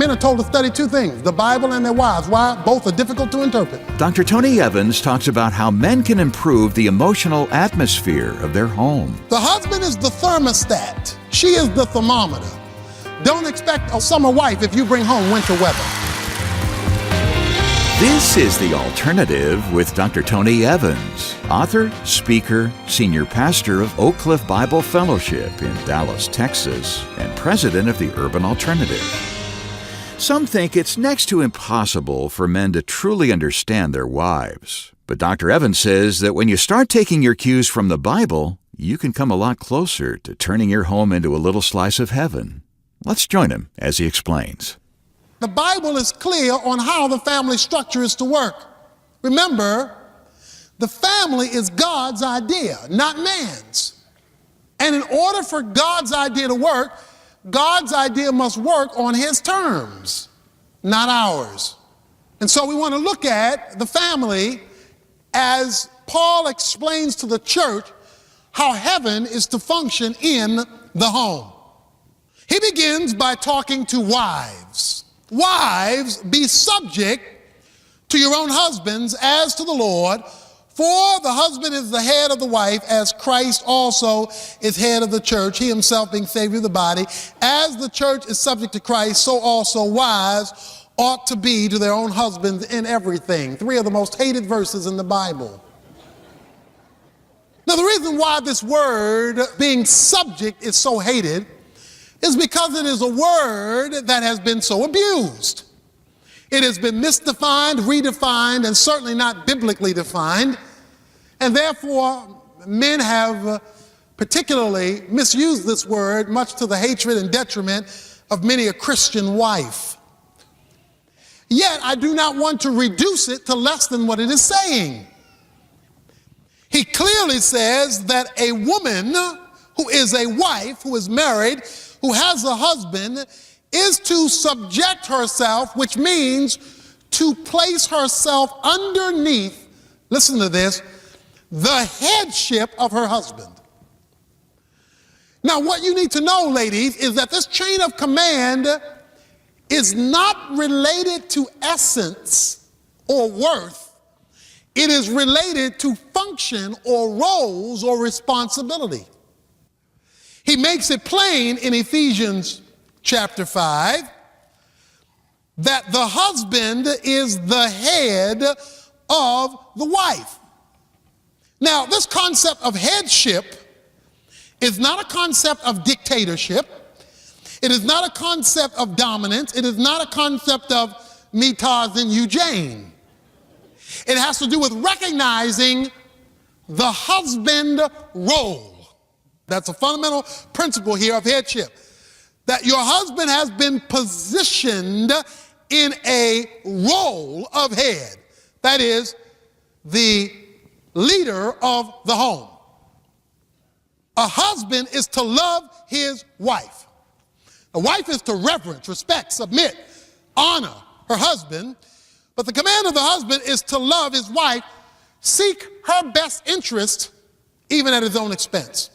Men are told to study two things, the Bible and their wives. Why? Both are difficult to interpret. Dr. Tony Evans talks about how men can improve the emotional atmosphere of their home. The husband is the thermostat. She is the thermometer. Don't expect a summer wife if you bring home winter weather. This is The Alternative with Dr. Tony Evans, author, speaker, senior pastor of Oak Cliff Bible Fellowship in Dallas, Texas, and president of the Urban Alternative. Some think it's next to impossible for men to truly understand their wives. But Dr. Evans says that when you start taking your cues from the Bible, you can come a lot closer to turning your home into a little slice of heaven. Let's join him as he explains. The Bible is clear on how the family structure is to work. Remember, the family is God's idea, not man's. And in order for God's idea to work, God's idea must work on his terms, not ours. And so we want to look at the family as Paul explains to the church how heaven is to function in the home. He begins by talking to wives. Wives, be subject to your own husbands as to the Lord, for the husband is the head of the wife, as Christ also is head of the church, he himself being Savior of the body. As the church is subject to Christ, so also wives ought to be to their own husbands in everything. 3 of the most hated verses in the Bible. Now, the reason why this word, being subject, is so hated is because it is a word that has been so abused. It has been misdefined, redefined, and certainly not biblically defined. And therefore, men have particularly misused this word, much to the hatred and detriment of many a Christian wife. Yet, I do not want to reduce it to less than what it is saying. He clearly says that a woman who is a wife, who is married, who has a husband, is to subject herself, which means to place herself underneath, listen to this, the headship of her husband. Now, what you need to know, ladies, is that this chain of command is not related to essence or worth. It is related to function or roles or responsibility. He makes it plain in Ephesians chapter 5 that the husband is the head of the wife. Now, this concept of headship is not a concept of dictatorship. It is not a concept of dominance. It is not a concept of me, Tarzan, you, Jane. It has to do with recognizing the husband role. That's a fundamental principle here of headship. That your husband has been positioned in a role of head. That is, the leader of the home. A husband is to love his wife. A wife is to reverence, respect, submit, honor her husband. But the command of the husband is to love his wife, seek her best interest, even at his own expense.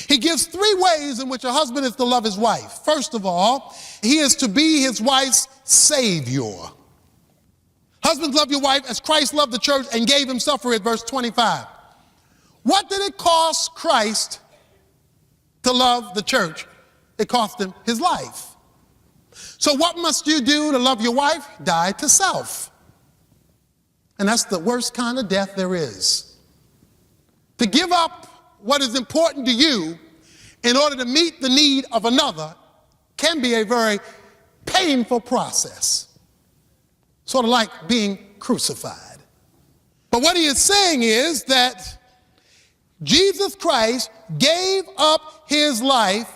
He gives 3 ways in which a husband is to love his wife. First of all, he is to be his wife's savior. Husbands, love your wife as Christ loved the church and gave himself for it, verse 25. What did it cost Christ to love the church? It cost him his life. So what must you do to love your wife? Die to self. And that's the worst kind of death there is. To give up what is important to you in order to meet the need of another can be a very painful process. Sort of like being crucified. But what he is saying is that Jesus Christ gave up his life,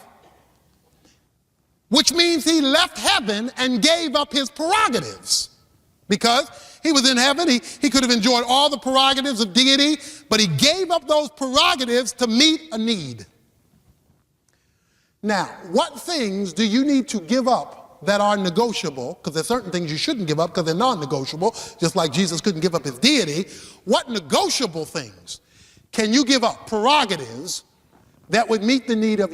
which means he left heaven and gave up his prerogatives. Because he was in heaven, he could have enjoyed all the prerogatives of deity, but he gave up those prerogatives to meet a need. Now, what things do you need to give up that are negotiable? Because there's certain things you shouldn't give up because they're non-negotiable, just like Jesus couldn't give up his deity. What negotiable things can you give up? Prerogatives that would meet the need of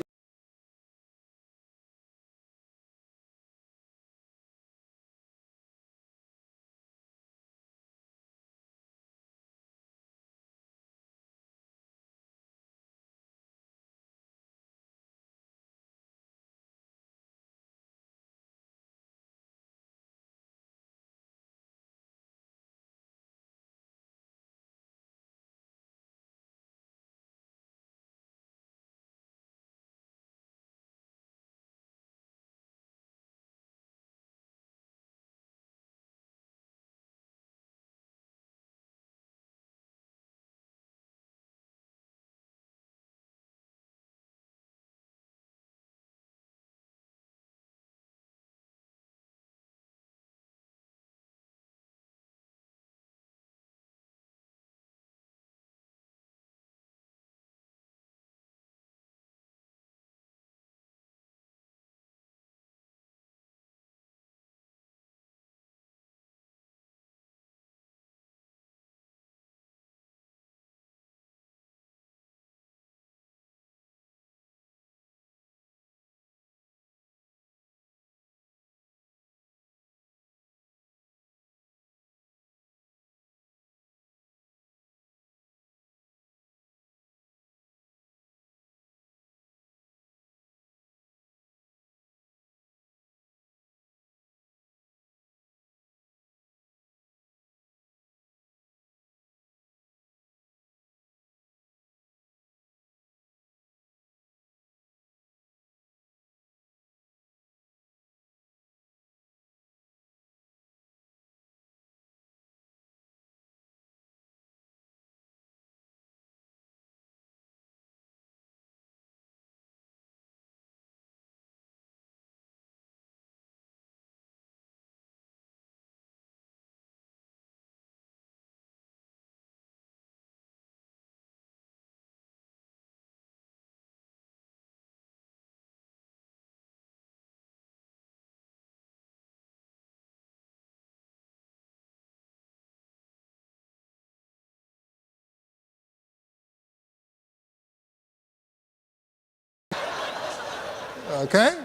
Okay?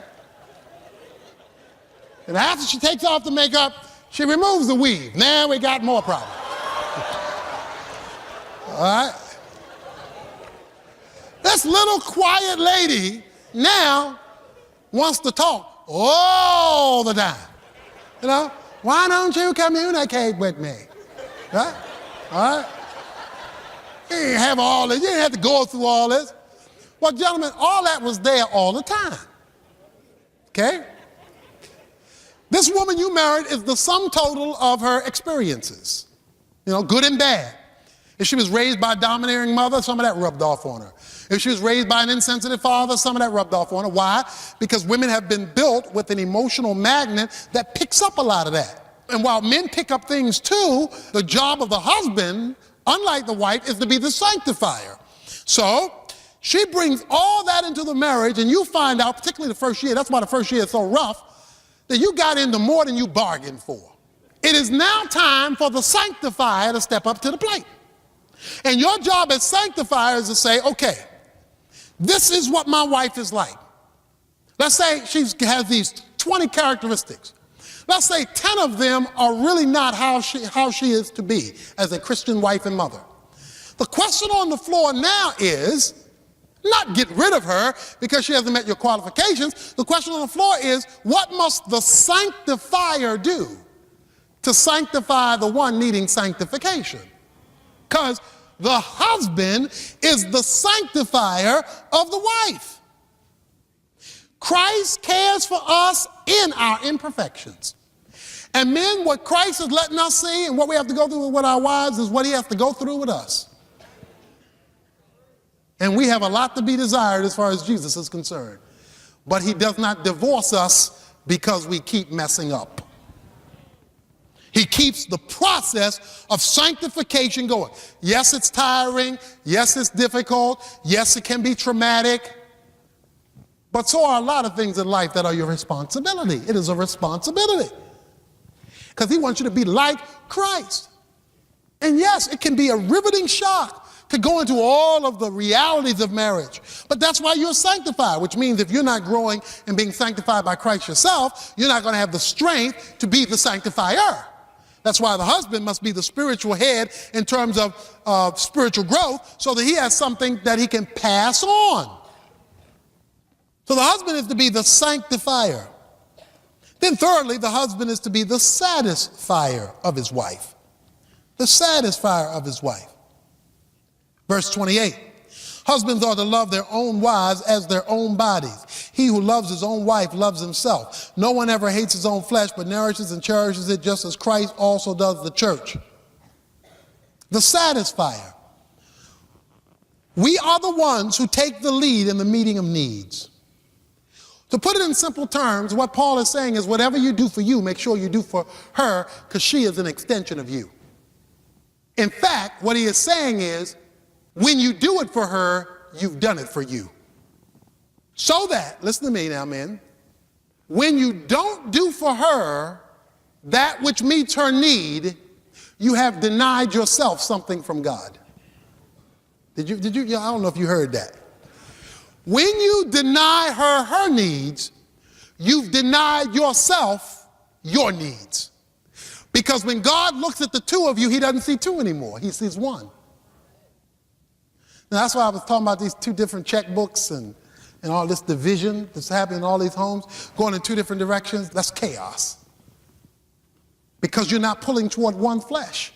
And after she takes off the makeup, she removes the weave. Now we got more problems. All right? This little quiet lady now wants to talk all the time. You know, why don't you communicate with me? Right? All right? You didn't have all this. You didn't have to go through all this. Well, gentlemen, all that was there all the time. Okay? This woman you married is the sum total of her experiences, you know, good and bad. If she was raised by a domineering mother, some of that rubbed off on her. If she was raised by an insensitive father, some of that rubbed off on her. Why? Because women have been built with an emotional magnet that picks up a lot of that. And while men pick up things too, the job of the husband, unlike the wife, is to be the sanctifier. So she brings all that into the marriage, and you find out, particularly the first year, that's why the first year is so rough, that you got into more than you bargained for. It is now time for the sanctifier to step up to the plate. And your job as sanctifier is to say, okay, this is what my wife is like. Let's say she has these 20 characteristics. Let's say 10 of them are really not how she is to be as a Christian wife and mother. The question on the floor now is, not get rid of her because she hasn't met your qualifications. The question on the floor is, what must the sanctifier do to sanctify the one needing sanctification? Because the husband is the sanctifier of the wife. Christ cares for us in our imperfections. And men, what Christ is letting us see and what we have to go through with our wives is what he has to go through with us. And we have a lot to be desired as far as Jesus is concerned. But he does not divorce us because we keep messing up. He keeps the process of sanctification going. Yes, it's tiring. Yes, it's difficult. Yes, it can be traumatic. But so are a lot of things in life that are your responsibility. It is a responsibility. Because he wants you to be like Christ. And yes, it can be a riveting shock to go into all of the realities of marriage. But that's why you're sanctified, which means if you're not growing and being sanctified by Christ yourself, you're not going to have the strength to be the sanctifier. That's why the husband must be the spiritual head in terms of spiritual growth so that he has something that he can pass on. So the husband is to be the sanctifier. Then thirdly, the husband is to be the satisfier of his wife. The satisfier of his wife. Verse 28, husbands are to love their own wives as their own bodies. He who loves his own wife loves himself. No one ever hates his own flesh, but nourishes and cherishes it just as Christ also does the church. The satisfier. We are the ones who take the lead in the meeting of needs. To put it in simple terms, what Paul is saying is whatever you do for you, make sure you do for her because she is an extension of you. In fact, what he is saying is, when you do it for her, you've done it for you. So that, listen to me now, men, when you don't do for her that which meets her need, you have denied yourself something from God. Did you? I don't know if you heard that. When you deny her needs, you've denied yourself your needs. Because when God looks at the two of you, he doesn't see two anymore. He sees one. And that's why I was talking about these two different checkbooks and all this division that's happening in all these homes, going in two different directions. That's chaos. Because you're not pulling toward one flesh.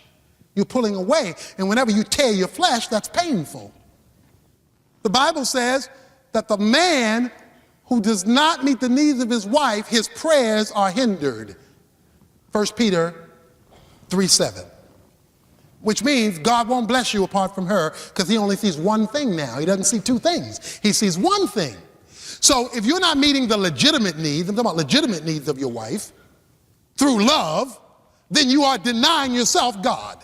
You're pulling away. And whenever you tear your flesh, that's painful. The Bible says that the man who does not meet the needs of his wife, his prayers are hindered. 1 Peter 3:7. Which means God won't bless you apart from her because he only sees one thing now. He doesn't see two things. He sees one thing. So if you're not meeting the legitimate needs, I'm talking about legitimate needs of your wife, through love, then you are denying yourself God.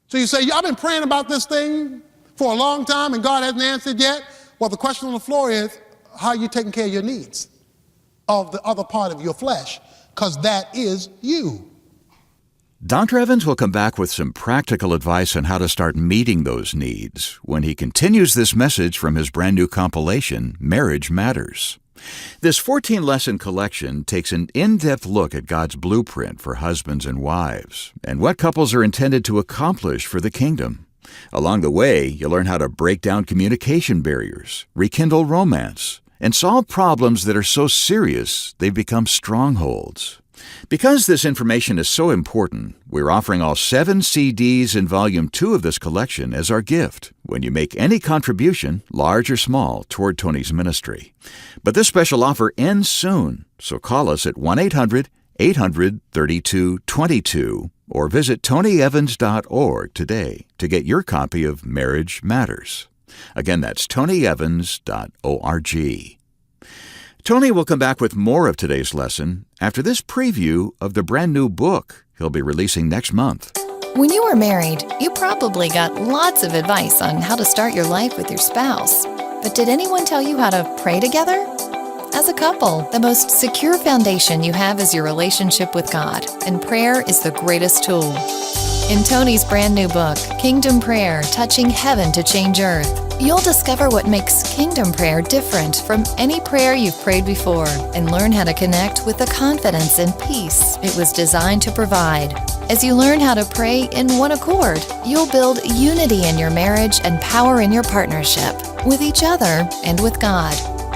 So you say, I've been praying about this thing for a long time and God hasn't answered yet. Well, the question on the floor is, how are you taking care of your needs of the other part of your flesh? Because that is you. Dr. Evans will come back with some practical advice on how to start meeting those needs when he continues this message from his brand new compilation, Marriage Matters. This 14-lesson collection takes an in-depth look at God's blueprint for husbands and wives and what couples are intended to accomplish for the kingdom. Along the way, you'll learn how to break down communication barriers, rekindle romance, and solve problems that are so serious they've become strongholds. Because this information is so important, we're offering all 7 CDs in Volume 2 of this collection as our gift when you make any contribution, large or small, toward Tony's ministry. But this special offer ends soon, so call us at 1-800-800-3222 or visit tonyevans.org today to get your copy of Marriage Matters. Again, that's tonyevans.org. Tony will come back with more of today's lesson after this preview of the brand new book he'll be releasing next month. When you were married, you probably got lots of advice on how to start your life with your spouse. But did anyone tell you how to pray together? As a couple, the most secure foundation you have is your relationship with God, and prayer is the greatest tool. In Tony's brand new book, Kingdom Prayer, Touching Heaven to Change Earth, you'll discover what makes Kingdom Prayer different from any prayer you've prayed before and learn how to connect with the confidence and peace it was designed to provide. As you learn how to pray in one accord, you'll build unity in your marriage and power in your partnership with each other and with God.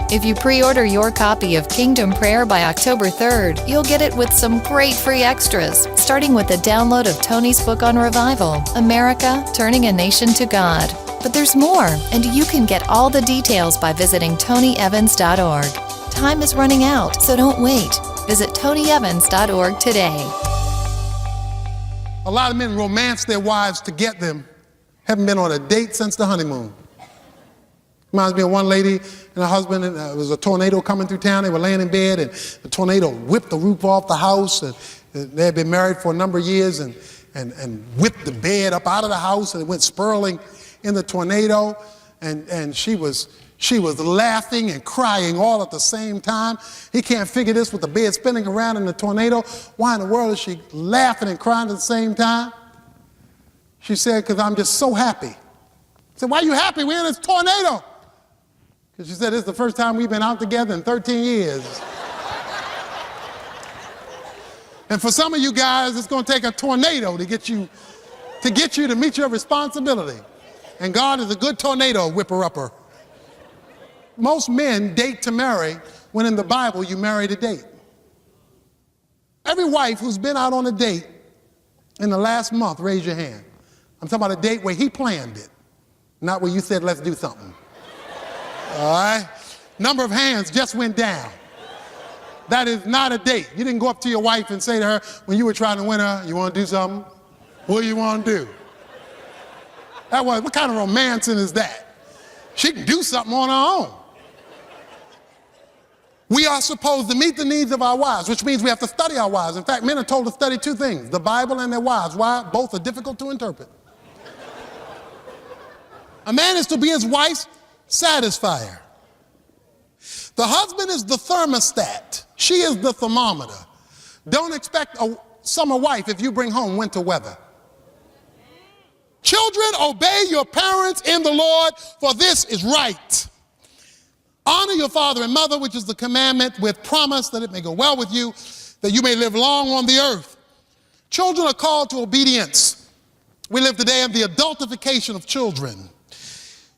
If you pre-order your copy of Kingdom Prayer by October 3rd, you'll get it with some great free extras, starting with the download of Tony's book on revival, America, Turning a Nation to God. But there's more, and you can get all the details by visiting tonyevans.org. Time is running out, so don't wait. Visit tonyevans.org today. A lot of men romance their wives to get them, haven't been on a date since the honeymoon. Reminds me of one lady and her husband, and there was a tornado coming through town. They were laying in bed, and the tornado whipped the roof off the house. And they had been married for a number of years and whipped the bed up out of the house, and it went spiraling in the tornado. And she was laughing and crying all at the same time. He can't figure this with the bed spinning around in the tornado. Why in the world is she laughing and crying at the same time? She said, because I'm just so happy. I said, why are you happy? We're in this tornado. Because she said, this is the first time we've been out together in 13 years. And for some of you guys, it's going to take a tornado to get you to meet your responsibility. And God is a good tornado whipper-upper. Most men date to marry, when in the Bible you marry to date. Every wife who's been out on a date in the last month, raise your hand. I'm talking about a date where he planned it, not where you said, let's do something. All right? Number of hands just went down. That is not a date. You didn't go up to your wife and say to her, when you were trying to win her, you want to do something? What do you want to do? What kind of romancing is that? She can do something on her own. We are supposed to meet the needs of our wives, which means we have to study our wives. In fact, men are told to study 2 things, the Bible and their wives. Why? Both are difficult to interpret. A man is to be his wife's satisfier. The husband is the thermostat. She is the thermometer. Don't expect a summer wife if you bring home winter weather. Children, obey your parents in the Lord, for this is right. Honor your father and mother, which is the commandment with promise that it may go well with you, that you may live long on the earth. Children are called to obedience. We live today in the adultification of children.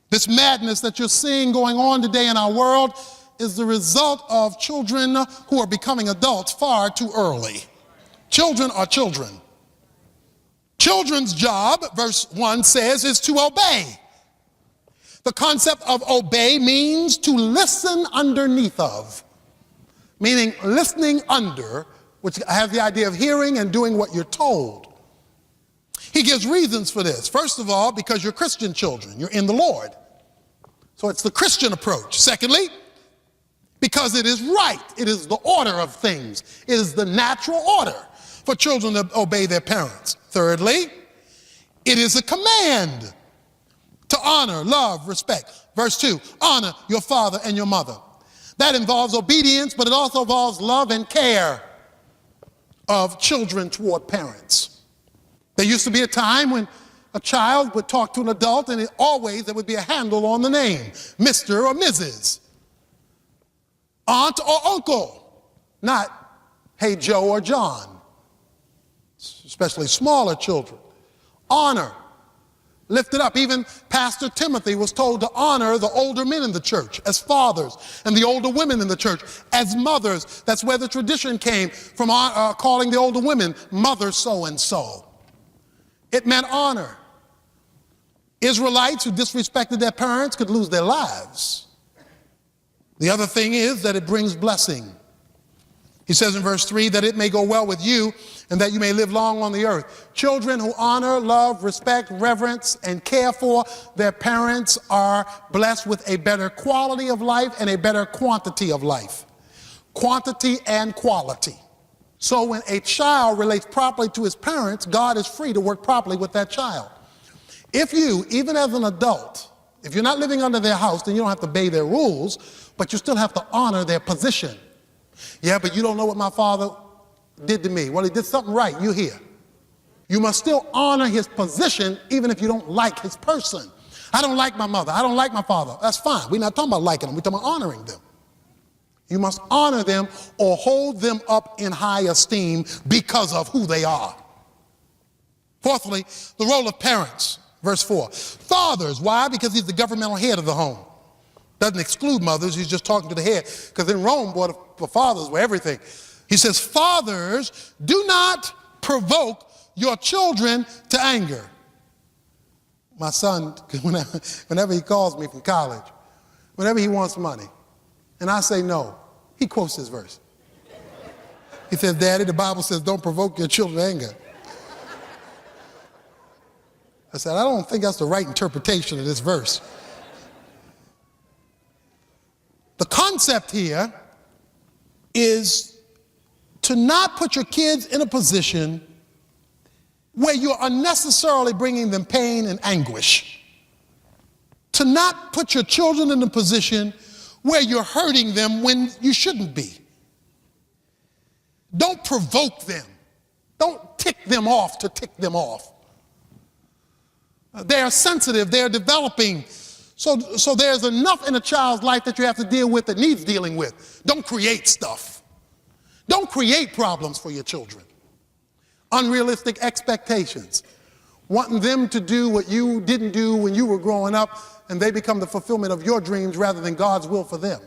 This madness that you're seeing going on today in our world is the result of children who are becoming adults far too early. Children are children. Children's job, verse 1 says, is to obey. The concept of obey means to listen underneath of, meaning listening under, which has the idea of hearing and doing what you're told. He gives reasons for this. First of all, because you're Christian children, you're in the Lord. So it's the Christian approach. Secondly, because it is right. It is the order of things. It is the natural order for children to obey their parents. Thirdly, it is a command to honor, love, respect. Verse 2, honor your father and your mother. That involves obedience, but it also involves love and care of children toward parents. There used to be a time when a child would talk to an adult, and there would be a handle on the name, Mr. or Mrs. Aunt or uncle, not hey Joe or John, especially smaller children. Honor, lift it up. Even Pastor Timothy was told to honor the older men in the church as fathers and the older women in the church as mothers. That's where the tradition came from, calling the older women mother so-and-so. It meant honor. Israelites who disrespected their parents could lose their lives. The other thing is that it brings blessing. He says in verse 3 that it may go well with you and that you may live long on the earth. Children who honor, love, respect, reverence, and care for their parents are blessed with a better quality of life and a better quantity of life. Quantity and quality. So when a child relates properly to his parents, God is free to work properly with that child. If you, even as an adult, if you're not living under their house, then you don't have to obey their rules, but you still have to honor their position. Yeah, but you don't know what my father did to me. Well, he did something right. You're here. You must still honor his position even if you don't like his person. I don't like my mother. I don't like my father. That's fine. We're not talking about liking them. We're talking about honoring them. You must honor them or hold them up in high esteem because of who they are. Fourthly, the role of parents. Verse 4. Fathers. Why? Because he's the governmental head of the home. Doesn't exclude mothers. He's just talking to the head. Because in Rome, boy, the fathers were everything. He says, fathers, do not provoke your children to anger. My son, whenever he calls me from college, whenever he wants money, and I say no, he quotes this verse. He says, Daddy, the Bible says don't provoke your children to anger. I said, I don't think that's the right interpretation of this verse. The concept here is to not put your kids in a position where you're unnecessarily bringing them pain and anguish. To not put your children in a position where you're hurting them when you shouldn't be. Don't provoke them. Don't tick them off to tick them off. They are sensitive, they're developing. So there's enough in a child's life that you have to deal with that needs dealing with. Don't create stuff. Don't create problems for your children. Unrealistic expectations. Wanting them to do what you didn't do when you were growing up, and they become the fulfillment of your dreams rather than God's will for them.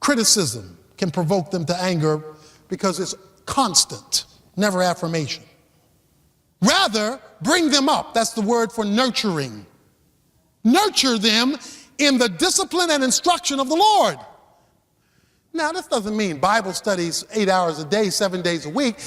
Criticism can provoke them to anger because it's constant, never affirmation. Rather, bring them up. That's the word for nurturing. Nurture them in the discipline and instruction of the Lord. Now, this doesn't mean Bible studies 8 hours a day, 7 days a week.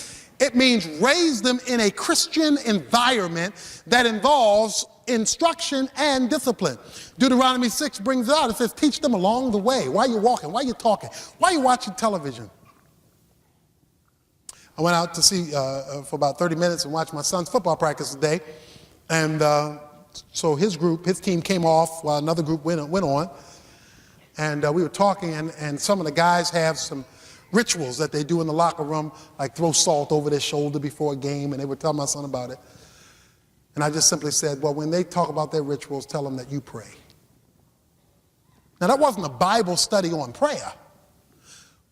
It means raise them in a Christian environment that involves instruction and discipline. Deuteronomy 6 brings it out. It says, teach them along the way. While you're walking, while you're talking, while you're watching television. I went out to see for about 30 minutes and watched my son's football practice today. And so his team came off while another group went on. And we were talking, and some of the guys have some rituals that they do in the locker room, like throw salt over their shoulder before a game, and they would tell my son about it. And I just simply said, well, when they talk about their rituals, tell them that you pray. Now, that wasn't a Bible study on prayer,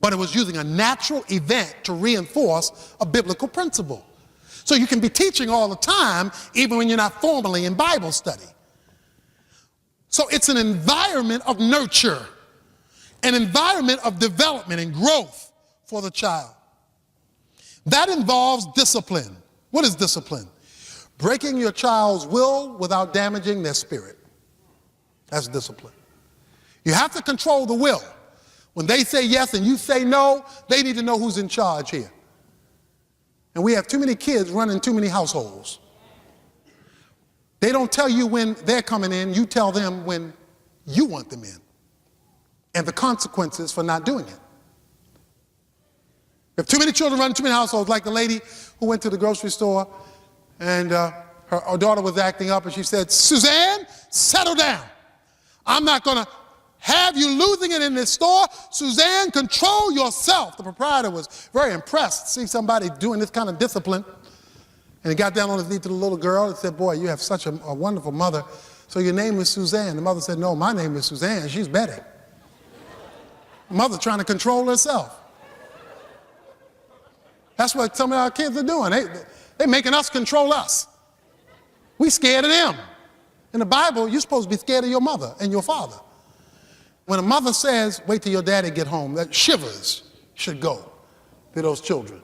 but it was using a natural event to reinforce a biblical principle. So you can be teaching all the time, even when you're not formally in Bible study. So it's an environment of nurture, an environment of development and growth for the child. That involves discipline. What is discipline? Breaking your child's will without damaging their spirit. That's discipline. You have to control the will. When they say yes and you say no, they need to know who's in charge here. And we have too many kids running too many households. They don't tell you when they're coming in, you tell them when you want them in. And the consequences for not doing it. We have too many children running too many households, like the lady who went to the grocery store and her daughter was acting up and she said, Suzanne, settle down. I'm not going to have you losing it in this store. Suzanne, control yourself. The proprietor was very impressed to see somebody doing this kind of discipline. And he got down on his knee to the little girl and said, boy, you have such a wonderful mother. So your name is Suzanne. The mother said, no, my name is Suzanne. She's Betty. Mother trying to control herself. That's what some of our kids are doing. They're making us control us. We scared of them. In the Bible, you're supposed to be scared of your mother and your father. When a mother says, wait till your daddy get home, that shivers should go to those children.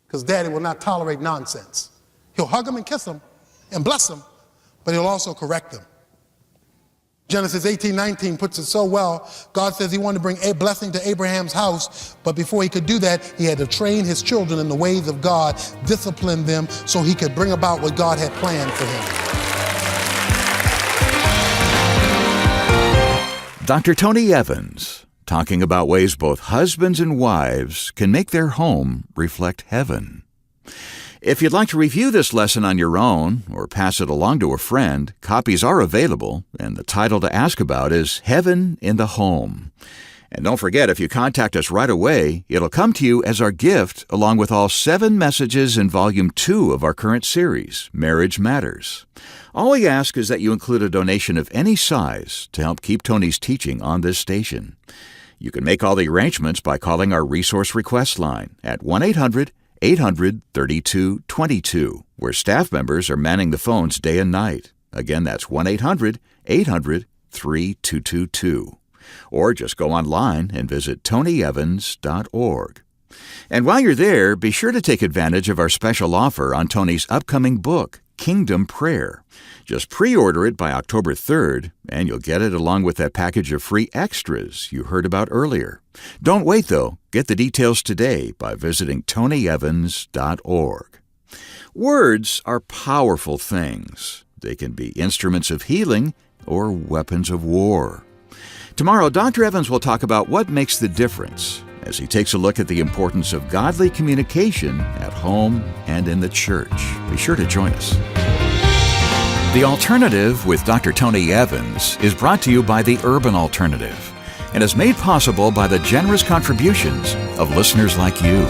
Because daddy will not tolerate nonsense. He'll hug them and kiss them and bless them, but he'll also correct them. Genesis 18:19 puts it so well. God says he wanted to bring a blessing to Abraham's house, but before he could do that, he had to train his children in the ways of God, discipline them so he could bring about what God had planned for him. Dr. Tony Evans, talking about ways both husbands and wives can make their home reflect heaven. If you'd like to review this lesson on your own or pass it along to a friend, copies are available, and the title to ask about is Heaven in the Home. And don't forget, if you contact us right away, it'll come to you as our gift along with all 7 messages in Volume 2 of our current series, Marriage Matters. All we ask is that you include a donation of any size to help keep Tony's teaching on this station. You can make all the arrangements by calling our resource request line at 1-800-800-3222, where staff members are manning the phones day and night. Again, that's 1-800-800-3222. Or just go online and visit tonyevans.org. And while you're there, be sure to take advantage of our special offer on Tony's upcoming book, Kingdom Prayer. Just pre-order it by October 3rd, and you'll get it along with that package of free extras you heard about earlier. Don't wait, though. Get the details today by visiting tonyevans.org. Words are powerful things. They can be instruments of healing or weapons of war. Tomorrow, Dr. Evans will talk about what makes the difference as he takes a look at the importance of godly communication at home and in the church. Be sure to join us. The Alternative with Dr. Tony Evans is brought to you by the Urban Alternative and is made possible by the generous contributions of listeners like you.